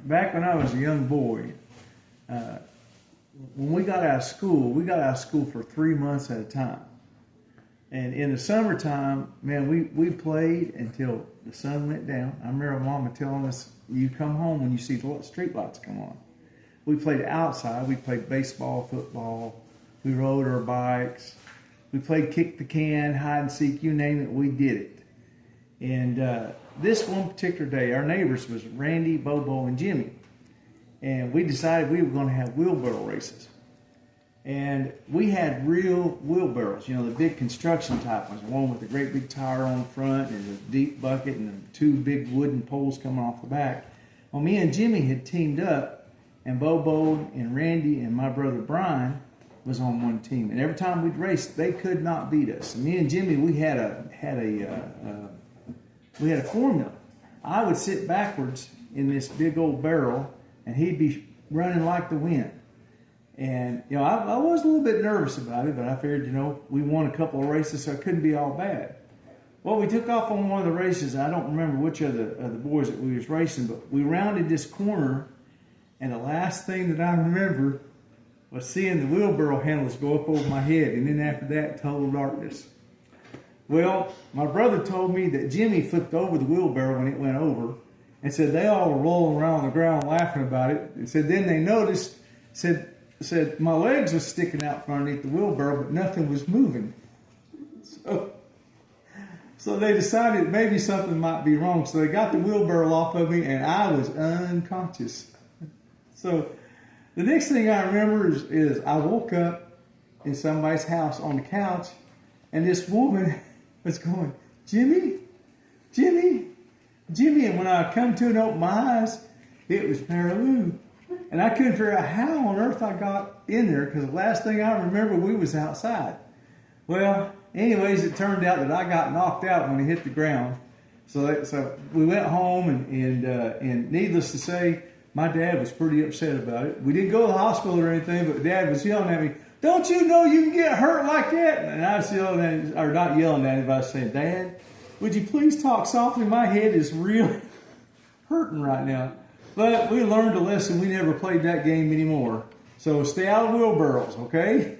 back when I was a young boy, when we got out of school, for 3 months at a time. And in the summertime, man, we played until the sun went down. I remember Mama telling us, you come home when you see the street lights come on. We played outside. We played baseball, football. We rode our bikes. We played kick the can, hide and seek, you name it, we did it. And this one particular day, our neighbors was Randy, Bobo, and Jimmy. And we decided we were going to have wheelbarrow races. And we had real wheelbarrows, the big construction type ones, one with a great big tire on the front and a deep bucket and 2 big wooden poles coming off the back. Well, me and Jimmy had teamed up, and Bobo and Randy and my brother Brian was on one team. And every time we'd race, they could not beat us. And me and Jimmy, we had a formula. I would sit backwards in this big old barrel, and he'd be running like the wind. And, I was a little bit nervous about it, but I figured, we won a couple of races, so it couldn't be all bad. Well, we took off on one of the races. I don't remember which of the boys that we was racing, but we rounded this corner, and the last thing that I remember was seeing the wheelbarrow handles go up over my head, and then after that, total darkness. Well, my brother told me that Jimmy flipped over the wheelbarrow when it went over, and said they all were rolling around on the ground laughing about it. And said then they noticed, said my legs were sticking out from underneath the wheelbarrow, but nothing was moving. So they decided maybe something might be wrong. So they got the wheelbarrow off of me, and I was unconscious. So the next thing I remember is I woke up in somebody's house on the couch, and this woman was going, Jimmy, Jimmy, Jimmy. And when I come to and open my eyes, it was Mary Lou. And I couldn't figure out how on earth I got in there, because the last thing I remember, we was outside. Well, anyways, it turned out that I got knocked out when it hit the ground. So we went home, and needless to say, my dad was pretty upset about it. We didn't go to the hospital or anything, but Dad was yelling at me, don't you know you can get hurt like that? And I was yelling at him, or not yelling at him, but I was saying, Dad, would you please talk softly? My head is really hurting right now. But we learned a lesson. We never played that game anymore. So stay out of wheelbarrows, okay?